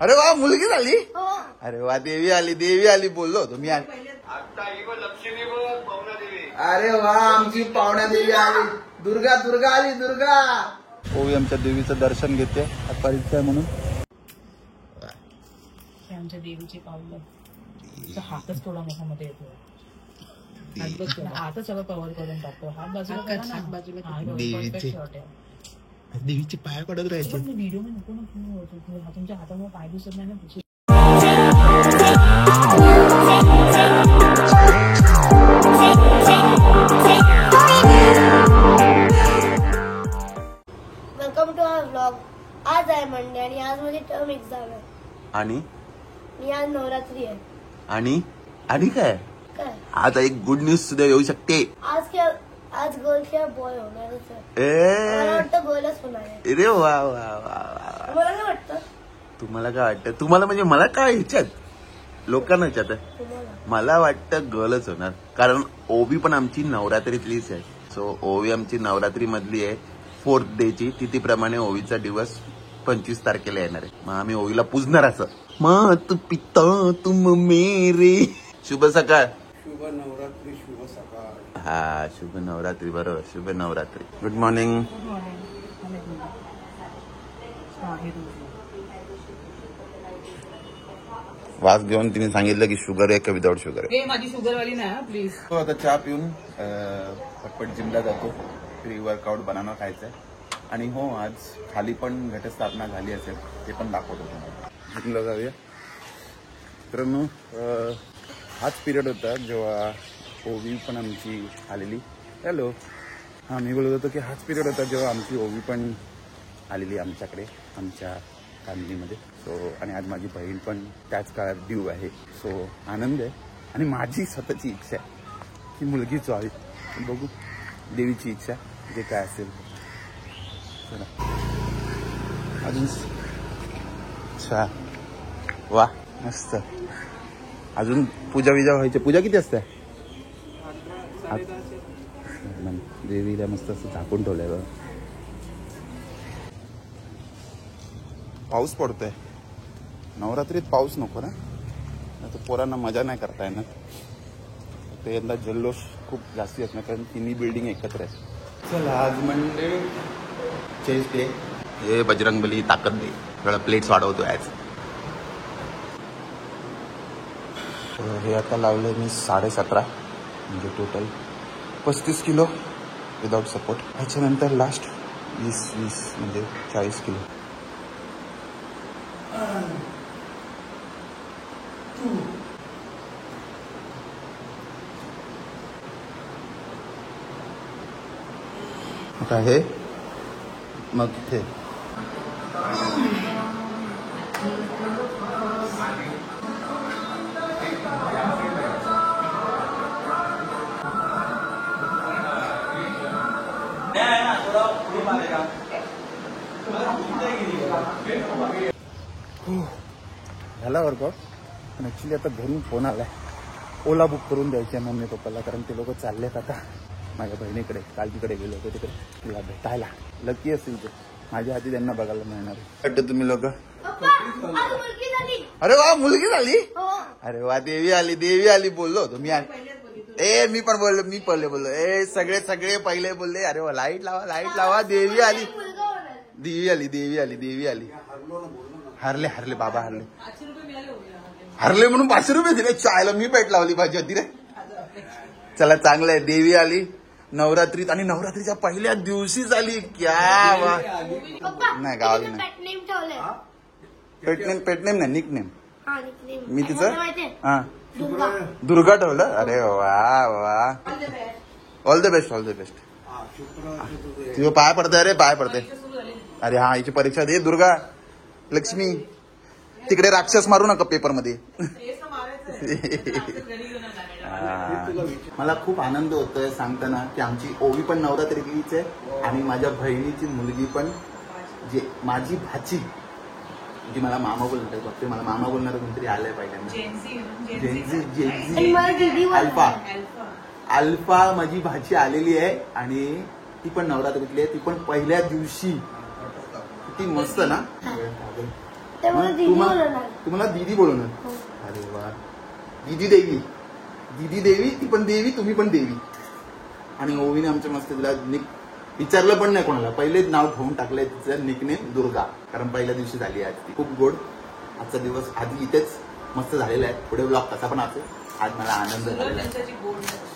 अरे वा मुलगी झाली. अरे वा देवी आली बोललो होतो मी. अरे वा आमची पाहुण्या देवी आली. दुर्गा आली. ओवी आमच्या देवीचं दर्शन घेते. परीक्षा म्हणून आमच्या देवीची पावलं. हातच थोडा मोठा मध्ये येतो. हातच सगळं कव्हर करून टाकतो. हात बाजूला देवीचे पाया पडत राहायचे. व्हिडिओ मध्ये नको ना तुमच्या हातामुळे पाय दिसत नाही ना. Welcome to our vlog. आज आहे मंडे आणि आज माझी टर्म एक्झाम आहे. आणि आज नवरात्री आहे. आणि काय आता एक गुड न्यूज सुद्धा येऊ शकते. आज गर्ल किंवा बॉय होणारच आहे. मला वाटतं गर्लच होणार आहे. अरे वा. मला काय वाटतं? तुम्हाला काय वाटतं? तुम्हाला म्हणजे मला काय ह्याच्यात लोकांना ह्याच्यात मला वाटतं गर्लच होणार. कारण ओवी पण आमची नवरात्रीतलीच आहे. सो ओवी आमची नवरात्री मधली आहे 4th डे ची. तिथीप्रमाणे ओवीचा दिवस 25 तारखेला येणार आहे. मग आम्ही ओवीला पूजणार असं. मात पिता तुम मेरे. शुभ सकाळ. शुभ नवरात्री. शुभ सकाळ. हा शुभ नवरात्री. बरोबर शुभ नवरात्री. Good morning. वास घेऊन तिने सांगितलं की शुगर आहे का विदाउट शुगर आहे. माझी शुगरवाली नाही प्लीज. आता चहा पिऊन पटपट जिमला जातो. प्री वर्कआउट बनाना खायचंय. आणि हो आज खाली पण घटस्थापना झाली असेल ते पण दाखवतो तुम्हाला. जिमला जाऊया मित्रांनो. हाच पिरियड होता जेव्हा ओवी पण आमची आलेली. हॅलो. हा मी बोलत होतो की हाच पिरियड होता जेव्हा आमची ओवी पण आलेली आमच्याकडे आमच्या फॅमिलीमध्ये. सो आणि आज माझी बहीण पण त्याच काळात ड्यू आहे. सो आनंद आहे. आणि माझी स्वतःची इच्छा आहे की मुलगीच व्हावी. बघू देवीची इच्छा जे काय असेल. चला अजून अच्छा वा मस्त. अजून पूजा व्हायची. पूजा किती असते? देवीला मस्त असं झाकून ठेवलंय बघ. पाऊस पडतोय. नवरात्रीत पाऊस नको ना. आता पोरांना मजा नाही करता येणार. ते यंदा जल्लोष खूप जास्ती असणार कारण तिन्ही बिल्डिंग एकत्र आहेत. चला आज मंडे चेस्ट डे. हे बजरंगबली ताकद दे. थोडा प्लेट्स वाढवतो आज. हे आता लावलंय मी 17.5 म्हणजे टोटल 35 किलो विदाउट सपोर्ट. ह्याच्यानंतर लास्ट 20 म्हणजे 40 किलो. आता हे मग इथे झाला वर्कआउट. पण ऍक्च्युली आता घरून फोन आलाय. ओला बुक करून द्यायचे मम्मी पप्पाला कारण ते लोक चाललेत आता माझ्या बहिणीकडे. काल तिकडे गेलो होतो तिकडे तिला भेटायला. लकी असेल ते माझ्या हाती त्यांना बघायला मिळणार. वाटतं तुम्ही लोक. अरे वा मुलगी झाली. अरे वा देवी आली बोललो होतो मी. मी पण बोललो. सगळे पहिले बोलले. अरे वा लाईट लावा. देवी आली. हरले बाबा हरले म्हणून 500 रुपये दिले. चायला मी पेट लावली भाजी होती रे. चला चांगलं आहे. देवी आली नवरात्रीत आणि नवरात्रीच्या पहिल्या दिवशीच आली. क्या वा. नाही गावाली नाही. पेटनेम नाही निकनेम. मी तिचं हा दुर्गा ठेवलं. अरे वा ऑल द बेस्ट. तुझं पाय पडतंय रे पाय पडतंय. अरे हा हिची परीक्षा दे दुर्गा लक्ष्मी. तिकडे राक्षस मारू नका पेपर मध्ये. मला खूप आनंद होतोय सांगताना की आमची ओवी पण नवरात्रीतलीच आहे आणि माझ्या बहिणीची मुलगी पण जे माझी भाची जी मला मामा बोलणार फक्त मला मामा बोलणार कोणतरी आलंय पाहिजे. अल्फा माझी भाची आलेली आहे आणि ती पण नवरात्रीतली आहे. ती पण पहिल्या दिवशी किती मस्त ना. ते मला दीदी बोलवणार. तुम्हाला दीदी बोलवणार. हो. अरे वा. दीदी देवी, दीदी देवी, ती पण देवी, तुम्ही पण देवी. आणि ओवीने आमच्या मस्त तिला निक विचारलं पण नाही कोणाला, पहिलेच नाव ठेवून टाकलंय तिचं निकनेम दुर्गा, कारण पहिल्या दिवशी झाली आज ती. खूप गोड. आजचा दिवस आधी इथेच मस्त झालेला आहे. पुढे ब्लॉग कसा पण असेल. आज मला आनंद झालेला आहे.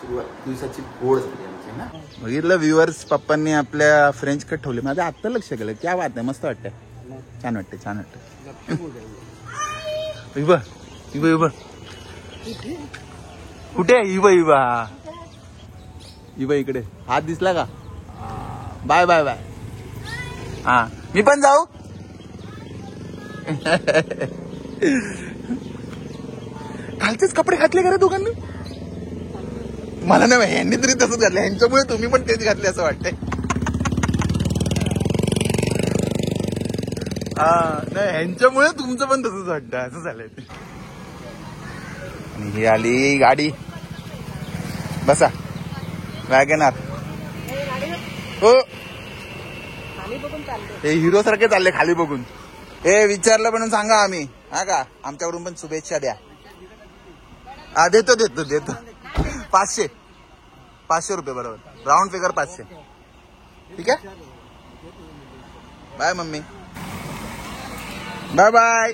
सुरुवात दिवसाची गोड झाली आमची ना. बघितलं व्ह्युअर्स, पप्पांनी आपल्या फ्रेंच कट ठेवले. माझं आत्ता लक्ष गेलं. क्या बात आहे, मस्त वाटतंय. छान वाटते, छान वाटतं. इबा इबा इबा कुठे आहे? इबा इबा इबा इकडे. हात दिसला का? Bye bye bye. हा मी पण जाऊ. कालचेच कपडे घातले का रे दोघांनी? मला नाही, ह्यांनी तरी तसंच घातलं. ह्यांच्यामुळे तुम्ही पण तेच घातले असं वाटतंय. हा नाही, ह्यांच्यामुळे तुमचं पण तसंच वाटतं. असं झालंय ते. आणि ही आली गाडी. बसा वॅगनार. हो हे हिरो सारखे चालले खाली बघून. हे विचारलं म्हणून सांगा आम्ही, हा का? आमच्याकडून पण शुभेच्छा द्या. हा देतो देतो देतो. 500 रुपये बरोबर. Round figure 500. ठीक आहे. Bye mummy. Bye bye.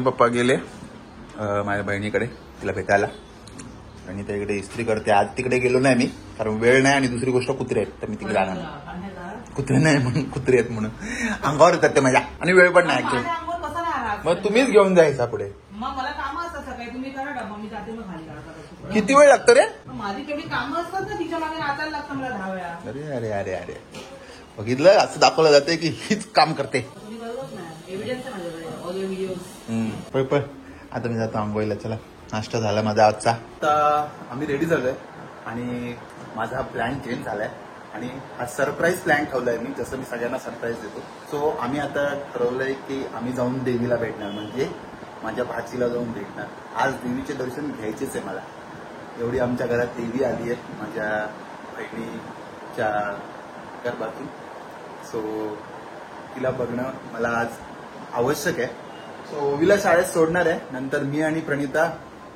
Papa गेले माझ्या बहिणीकडे तिला भेटायला. आणि त्या इकडे इस्त्री करते. आज तिकडे गेलो नाही मी, कारण वेळ नाही आणि दुसरी गोष्ट कुत्रे आहेत, तर मी तिकडे जाणार नाही. कुत्रे नाही म्हणून, कुत्रे आहेत म्हणून अंगावर येतात ते माझ्या. आणि वेळ पण नाही ऍक्च्युअली. मग तुम्हीच घेऊन जायचा पुढे. मग मला कामं असतात सकाळी, तुम्ही करा डबा, मी जाते मग खाली काढता. किती वेळ लागतो रे? माझी केवढी कामं असतात ना, तिच्या मागे नाचायला लागतं मला 10 वेळा. अरे अरे अरे अरे बघितलं, असं दाखवलं जाते की हीच काम करते. तुम्ही बरोबर नाही, एव्हिडन्स आहे माझ्याकडे, ऑडिओ व्हिडिओ. पळ पळ. आता मी जातो आंघोळीला. चला, नाश्ता झाला माझा आजचा. आता आम्ही रेडी झालोय आणि माझा हा प्लॅन चेंज झालाय आणि हा सरप्राईज प्लॅन ठेवलाय मी, जसं मी सगळ्यांना सरप्राईज देतो. सो आम्ही आता ठरवलंय की आम्ही जाऊन देवीला भेटणार, म्हणजे माझ्या भाचीला जाऊन भेटणार. आज देवीचे दर्शन घ्यायचेच आहे मला. एवढी आमच्या घरात देवी आली आहे माझ्या बहिणीच्या गर्भातून. सो तिला बघणं मला आज आवश्यक आहे. सो ओवीला शाळेत सोडणार आहे. नंतर मी आणि प्रणिता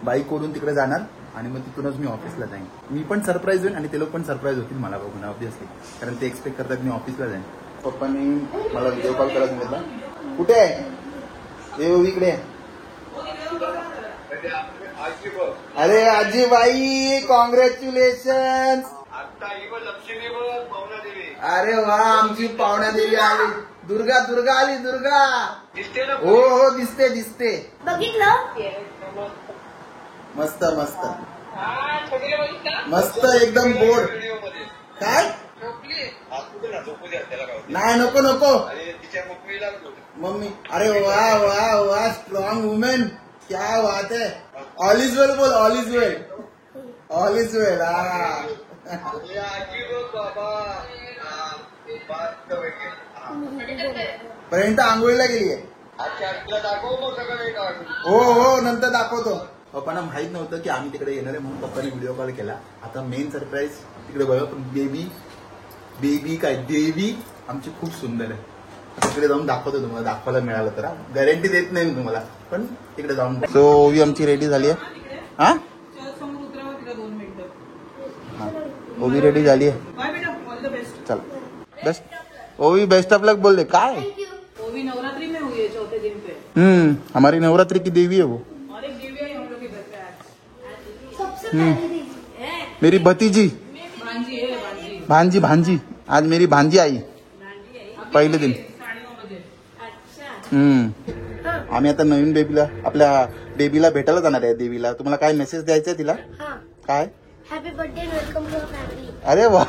बाईकवरून तिकडे जाणार आणि मग तिथूनच मी ऑफिसला जाईन. मी पण सरप्राईज होईन आणि ते लोक पण सरप्राईज होतील मला बघून ऑब्व्हियसली, कारण ते एक्सपेक्ट करतात मी ऑफिसला जाईन. पप्पांनी मला व्हिडिओ कॉल करायला सांगितलं. कुठे आहे? हे ओवी इकडे. अरे आजीबाई, कॉंग्रॅच्युलेशन. अरे वा, आमची पाहुणा देवी आली. दुर्गा दुर्गा आली. दुर्गा हो हो, दिसते दिसते. बघितलं? मस्त मस्त मस्त, एकदम गोड. काय नाही, नको नको मम्मी. अरे वा वा वा, स्ट्रॉंग वुमेन. क्या बात है. ऑल इज वेल बोल. All is well. All is well. पर्यंत आंघोळीला गेली आहे. हो हो, नंतर दाखवतो. पप्पांना माहित नव्हतं की आम्ही तिकडे येणार आहे म्हणून पप्पाने व्हिडिओ कॉल केला. आता मेन सरप्राईज तिकडे बघा. पण बेबी बेबी काय देवी आमची खूप सुंदर आहे. तिकडे जाऊन दाखवतो तुम्हाला, दाखवायला मिळालं तर. गॅरंटी देत नाही मी तुम्हाला, पण तिकडे जाऊन. सो ओवी आमची रेडी झाली आहे. हा समोर उतरावं तिला 2 मिनिटं. हा, ओवी रेडी झाली आहे. बाय बेटा, ऑल द बेस्ट. चल बेस्ट. ओवी बेस्ट ऑफ लक बोल दे. काय ओवी नवरात्रि में हुई है 4थे दिन पे. हमारी नवरात्रि की देवी है वो. और एक देवी है हम लोग के घर पे आज. सबसे पहली देवी मेरी भतीजी, भांजी है, भांजी. भांजी भांजी. आज मेरी भांजी आई. पहिले दिन. 9:30 बजे. आम्ही आता नवीन बेबीला, आपल्या बेबीला भेटायला जाणार आहे देवीला. तुम्हाला काय मेसेज द्यायचा आहे तिला? हाँ. काय? Happy birthday, welcome to our family. अरे वा,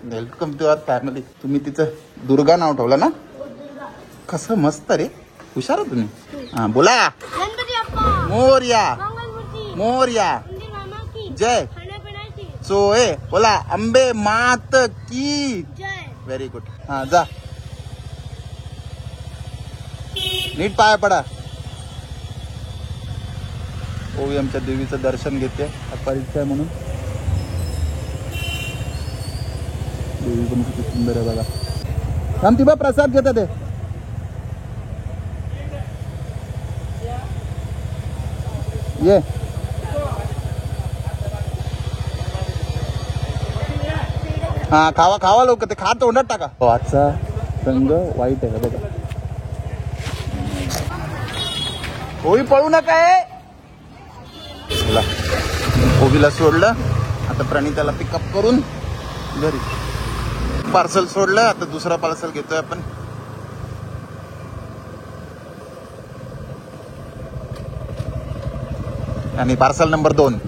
वेलकम टू अवर फॅमिली. तुम्ही तिचं दुर्गा नाव ठेवलं ना? दुर्गा. कसं मस्त रे, हुशार हो तुम्ही. हा बोला. गणपती बाप्पा मोरया. मंगलमूर्ती. मोरया. मंदिर मामा की जय. खाण्यापिण्याची सोय. बोला अंबे मात की जय. Very good. हा जा, नीट पाया पडा. ओवी आमच्या देवीचं दर्शन घेते. परीक्षा आहे म्हणून. देवी पण किती सुंदर आहे बघा. आमची बा प्रसाद घेतात ते. ये हा खावा खावा लोक ते खा तोंडात टाका. आजचा रंग वाईट आहे बघा. होई पळू नका. चला ओबीला सोडलं आता. प्रणिताला पिकअप करून घरी. पार्सल सोडलं आता. दुसरा पार्सल घेतोय आपण. आणि पार्सल नंबर 2.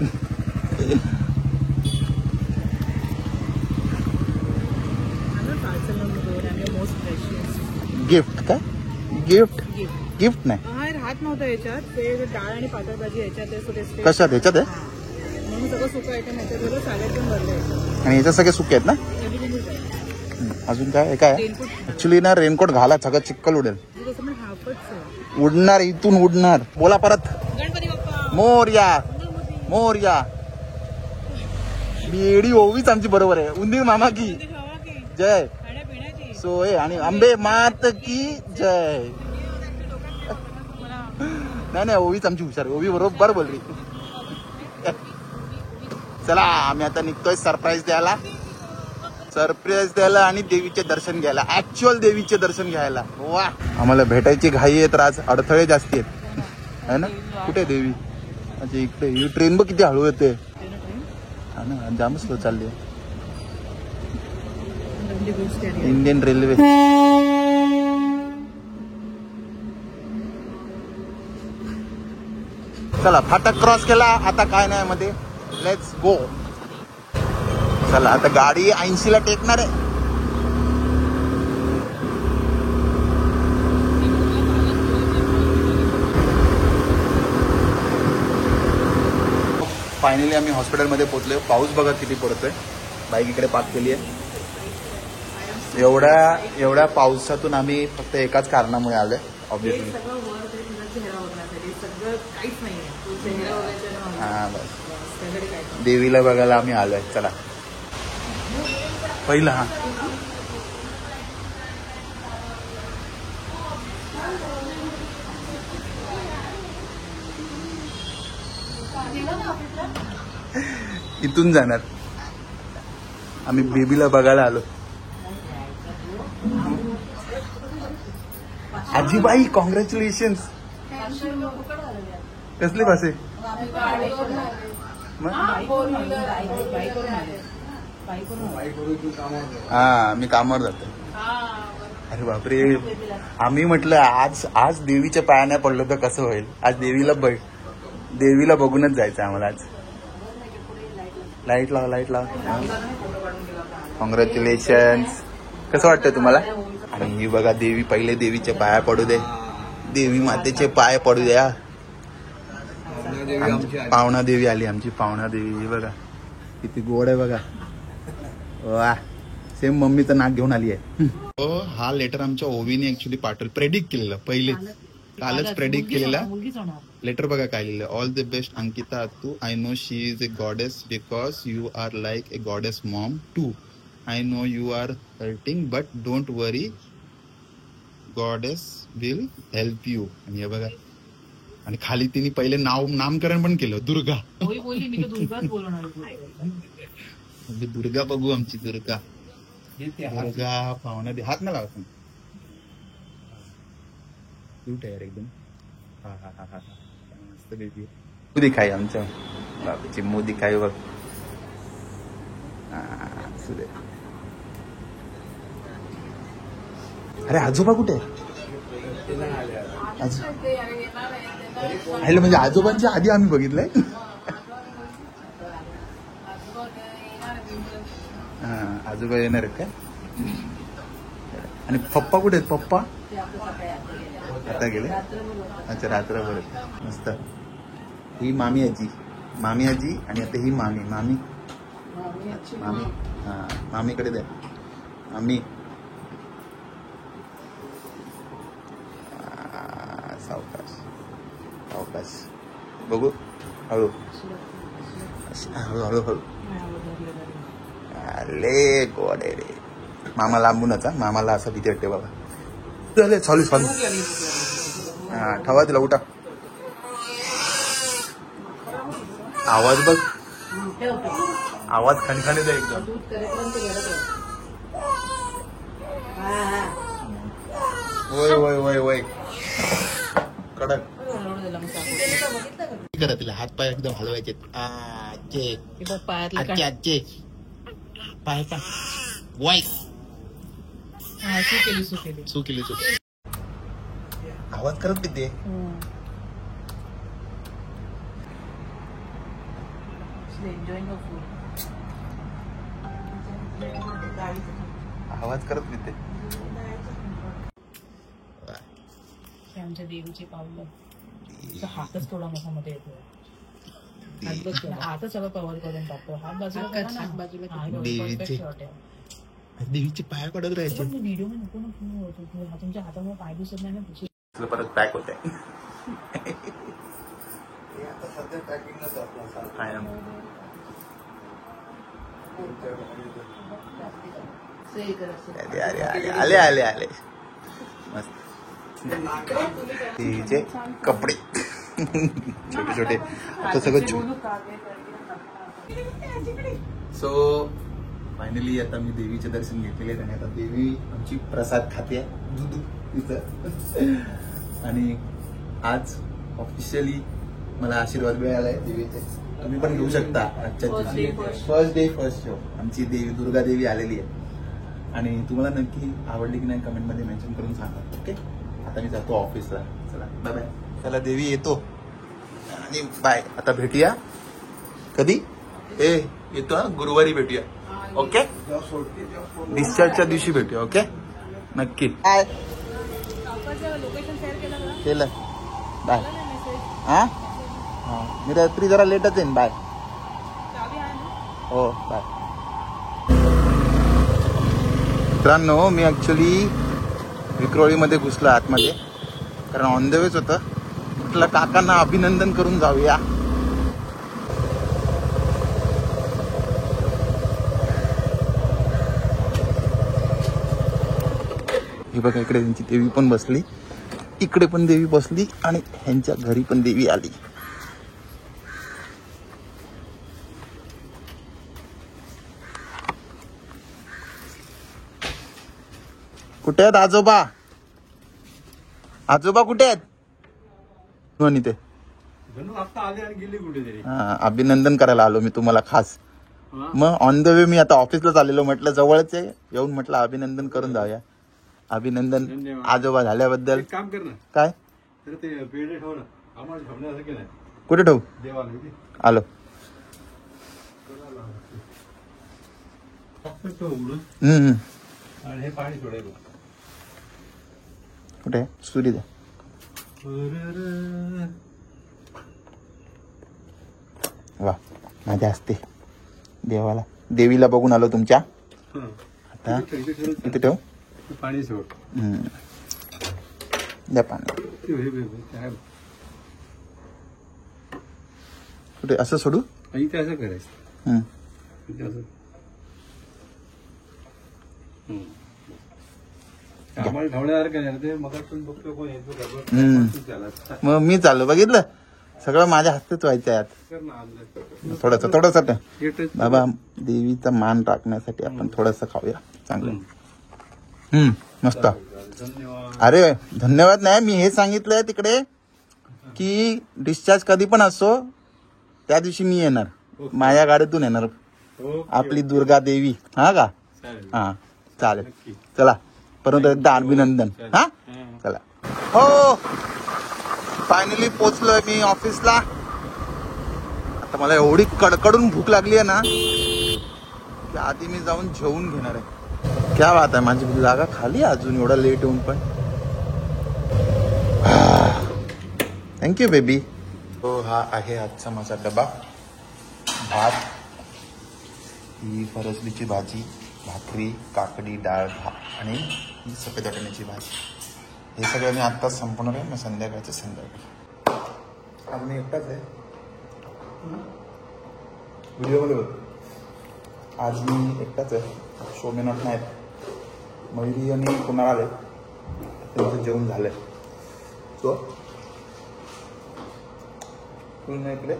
गिफ्ट काय? गिफ्ट नाही. राहत नव्हतं याच्यात. ते डाळ आणि पातळ भाजी याच्यात. कशात? ह्याच्यात आहे. म्हणून सगळं सुकं आयटम याच्यात. सॅलड पण भरलं. आणि याच्यात सगळे सुके आहेत ना. अजून काय काय ऍक्च्युली ना रेनकोट घाला. सगळं चिक्कल उडेल. उडणार इथून उडणार. बोला परत. गणपती बाप्पा मोरया मोरया. बेडी ओवीच आमची बरोबर आहे. उंदीर मामा की जय. सोय आणि आंबे मात की जय. नाही ओवीच आमची हुशार. ओवी बरोबर बोलली. चला आम्ही आता निघतोय सरप्राईज द्यायला आणि देवीचे दर्शन घ्यायला. ऍक्च्युअल देवीचे दर्शन घ्यायला. वा आम्हाला भेटायची घाई आहे तर आज अडथळे जास्ती आहेत है ना. कुठे देवी? अच्छा इकडे. ही ट्रेन बघ किती हळू येते. हा ना जाम स्लो चालली. Indian railway. चला फाटक क्रॉस केला. आता काय नाही मध्ये. Let's go. चला आता गाडी 80ला टेकणार आहे. फायनली आम्ही हॉस्पिटलमध्ये पोहोचलोय. पाऊस बघा किती पडतोय. बाईक इकडे पार्क केली आहे. एवढ्या पावसातून आम्ही फक्त एकाच कारणामुळे आलोय. ऑब्विसली हा बस देवीला बघायला आम्ही आलोय. चला पहिला हा इथून जाणार. आम्ही बेबीला बघायला आलो. आजीबाई कॉंग्रॅच्युलेशन. कसली भाषे? हा मी कामावर जातो. अरे बापरे. आम्ही म्हटलं आज देवीच्या पाया नाही पडलो तर कसं होईल. आज देवीला बघूनच जायचं आम्हाला. आज लाईट लाव. कॉंग्रॅच्युलेशन. कसं वाटतं तुम्हाला? आणि ही बघा देवी. पहिले देवीचे पाया पडू दे. देवी मातेचे पाय पडू द्या. पावना देवी आली. आमची पावना देवी. ही बघा किती गोड आहे बघा. वा सेम मम्मीचं नाक घेऊन आली आहे. हा लेटर आमच्या ओवीने ऍक्च्युली पाठवलं. प्रेडिक्ट केलेलं कालच प्रेडिक्ट केलेला लेटर. बघा काय लिहिलं. ऑल द बेस्ट अंकिता तू. I know she is a goddess because you are like a goddess mom too. I know you are hurting but don't worry. Goddess will help you. आणि हे बघा. आणि खाली तिने पहिले नामकरण पण केलं. दुर्गा. म्हणजे दुर्गा बघू. आमची दुर्गा पाहुणा दे. हात ना लावत. क्यूट आहे यार एकदम. हा मस्त बेबी. तू दिखाई आमच्या बाबूची मो दिखाई बघ. सुदे. अरे आजोबा कुठे? म्हणजे आजोबांच्या आधी आम्ही बघितलंय. आजोबा येणार आहेत का? आणि पप्पा कुठे आहेत? पप्पा आता गेले. अच्छा रात्रभर. मस्त. ही मामी आजी आणि आता ही मामी हा मामीकडे द्या. मामी सावकाश बघू. हळू. अरे गोड आहे रे. मामा लांबूनच, मामाला असं भीती वाटते बाबा. चालेल चालू चालू. हा ठेवा तिला, उठा. आवाज बघ, आवाज खणखणीत आहे एकदम. दूध करेपर्यंत घरात वय वय वय वय कडक करा. तिला हात पाय एकदम हलवायचे. आजे पायातलं आजचे आजचे पाय का वाय सू केली. आवाज करत पिते. आवाज करत पिते. आमच्या देवीचे पावलं. तिचा हातच थोडा मोठा मध्ये येतो. हातच सगळं कव्हर करून टाकतो. हात बाजूला करा ना. देवीचे देवीचे पाया पडत राहायचे. व्हिडिओ मध्ये नको नको तुमच्या हातामुळे पाय दिसत नाही ना. परत पॅक होत आहे. सध्या पॅकिंगच आपला आले आले आले मस्त. देवीचे कपडे छोटे छोटे आता सगळं. सो फायनली आता मी देवीचे दर्शन घेतलेले आहेत आणि आता देवी आमची प्रसाद खाते दूध तिचं. आणि आज ऑफिशियली मला आशीर्वाद मिळालाय देवीचे. तुम्ही पण घेऊ शकता. आजच्या दिवशी फर्स्ट शो आमची देवी दुर्गा देवी आलेली आहे. आणि तुम्हाला नक्की आवडली की नाही कमेंट मध्ये मेन्शन करून सांगा. ओके आता मी जातो ऑफिसला. चला बाय बाय. चला देवी येतो आणि बाय. आता भेटूया कधी येतो गुरुवारी भेटूया. ओके डिस्चार्जच्या दिवशी भेटूया. ओके नक्की. बाय केलं. बाय. हा मी रात्री जरा लेटच येईन. बाय. हो बाय. मित्रांनो मी ऍक्च्युली विक्रोळीमध्ये घुसलो आतमध्ये कारण ऑन द वेच होतं. म्हटलं काकांना अभिनंदन करून जाऊया. हे बघा इकडे त्यांची देवी पण बसली, इकडे पण देवी बसली आणि ह्यांच्या घरी पण देवी आली. कुठे आहेत आजोबा? आजोबा कुठे आहेत? ते अभिनंदन करायला आलो मी तुम्हाला खास. मग ऑन द वे मी आता ऑफिसला चाललेलो. म्हटलं जवळच आहे येऊन म्हटलं अभिनंदन करून जाऊया. अभिनंदन आजोबा झाल्याबद्दल. काम कर ना. काय ते पेढे ठेव ना. आम्हाला ठेवण्यासारखे नाही. कुठे ठेवू? देवाला आलो. आणि हे पाणी सोडायचं. कुठे सूर्य द्या. वा माझ्या हस्ते देवाला देवीला बघून आलो तुमच्या. आता इथे ठेव. पाणी सोड. द्या पाणी. कुठे असं सोडू? इथे असं करायचं. इथे असं. आम्हाला ठेवण्यासारखं नाही ते. मग बघतो कोण येतो. मग मी चालू बघितलं सगळं माझ्या हस्तेच व्हायचं यात. थोडस बाबा देवीचा मान टाकण्यासाठी आपण थोडस खाऊया. चांगलं मस्त. अरे धन्यवाद नाही मी हे सांगितलंय तिकडे की डिस्चार्ज कधी पण असो त्या दिवशी मी येणार. माझ्या गाडीतून येणार आपली दुर्गा देवी. हा का? हा चालेल. चला परंतु एकदा अभिनंदन. हा चला. हो फायनली पोचलोय मी ऑफिसला. आता मला एवढी कडकडून भूक लागली आहे ना की आधी मी जाऊन जेवून घेणार आहे. क्या बात आहे. माझी जागा खाली अजून एवढा लेट येऊन पण. Thank you baby. हो हा आहे आजचा माझा डबा. भात, ही फरसबीची भाजी, भाकरी, काकडी डाळ आणि ही सफेद वाटाण्याची भाजी. हे सगळं मी आत्ताच संपवणार आहे. मग संध्याकाळी अजून एकटाच आहे व्हिडिओमध्ये होत. आज मी एकटाच आहे, शोमेनॉट नाहीत. मयुरी आणि कुणाल आले, त्यांचं जेवण झालंय. सो पूर्ण इकडे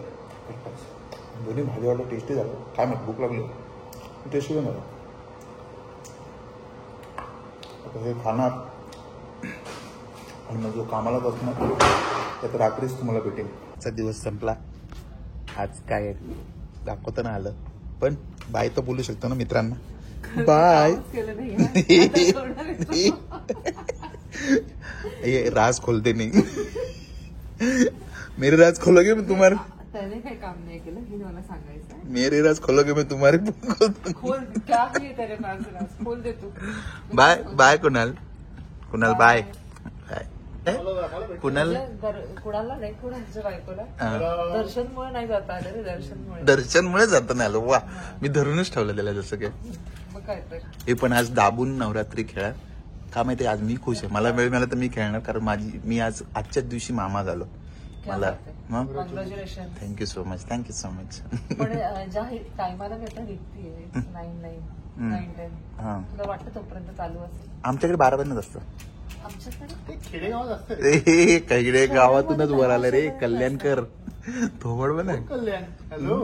दोन्ही भाजी वाटलं टेस्टी झालं. काय माहिती भूक लागली, टेस्टी पण झालं. आता हे खाणार आणि मग जो कामाला बसणार त्यात रात्रीच तुम्हाला भेटेल. आजचा दिवस संपला. आज काय दाखवता नाही आलं, पण बाय तर बोलू शकतो ना मित्रांना. बाय. ये राज खोलते नहीं. मेरे राज खोलोगे मैं तुम्हारे. त्याने काही काम नाही केलं हे मला सांगायचं. मेरे राज खोलोगे मैं तुम्हारे. खोल क्या है तेरे पास राज, खोल दे तू. Bye bye Kunal. Kunal bye bye. Kunal कुणाला नाही, कुणाच्या बायकोला दर्शनमुळे नाही जाता आलं रे. दर्शनमुळे दर्शनमुळे जात नाही आलं. वा, मी धरूनच ठेवलं त्याला जसं काय. मग काय तर हे पण आज दाबून नवरात्री खेळा. का माहिती आज मी खुश आहे. मला वेळ मिळाला तर मी खेळणार, कारण मी आजच्याच दिवशी मामा झालो. मला congratulation. Thank you so much. Thank you so much. पण ज्या टायमाला मी आता निघतीये 9:10 हा, तुला वाटतं तोपर्यंत चालू असेल? आमच्याकडे 12 पर्यंत असतं. आमच्याकडे खेडेगावात असतं ए कैकडे गावातूनच वर आलं रे. कल्याणकर थोबड बना. कल्याण. हॅलो.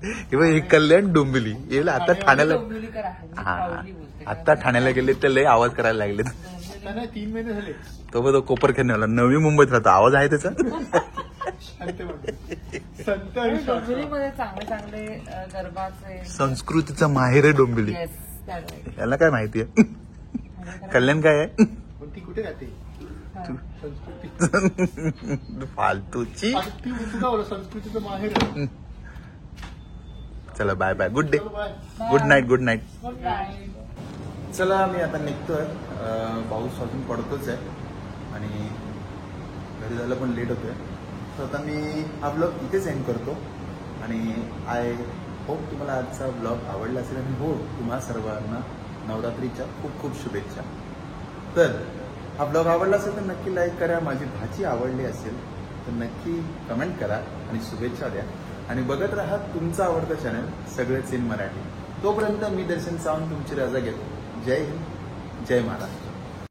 हे बघ, हे कल्याण डोंबिवली. येईल आता ठाण्याला. डोंबिवलीकर आहे, मी हा, proudly बोलते. आता ठाण्याला गेले तर लय आवाज करायला लागले. आता नाही 3 महिने झाले. तो कोपरखेडण्याला नवी मुंबईत राहतो. आवाज आहे त्याचा. शांत वाटते. संत आणि शांत. डोंबिवलीमध्ये चांगले चांगले गरबाचे संस्कृतीचा माहेर आहे डोंबिवली. Yes that right. याला काय माहितीये. कल्याण काय आहे. पण ती कुठे राहते संस्कृती. फालतूची. आता ती तुला बोला संस्कृतीचं माहेर आहे. चला bye bye. Good day. Bye. Good night. Good night. Good night. चला मी आता निघतोय. पाऊस अजून पडतोच आहे आणि घरी जायला पण लेट होतोय. तर आता मी हा ब्लॉग इथेच एंड करतो आणि आय होप तुम्हाला आजचा ब्लॉग आवडला असेल आणि हो, तुम्हा सर्वांना नवरात्रीच्या खूप खूप शुभेच्छा. तर हा ब्लॉग आवडला असेल तर नक्की लाईक करा. माझी भाजी आवडली असेल तर नक्की कमेंट करा आणि शुभेच्छा द्या. आणि बघत राहा तुमचा आवडता चॅनल सगळेच इन मराठी. तोपर्यंत मी दर्शन सावंत तुमची रजा घेतो. जय हिंद, जय महाराष्ट्र.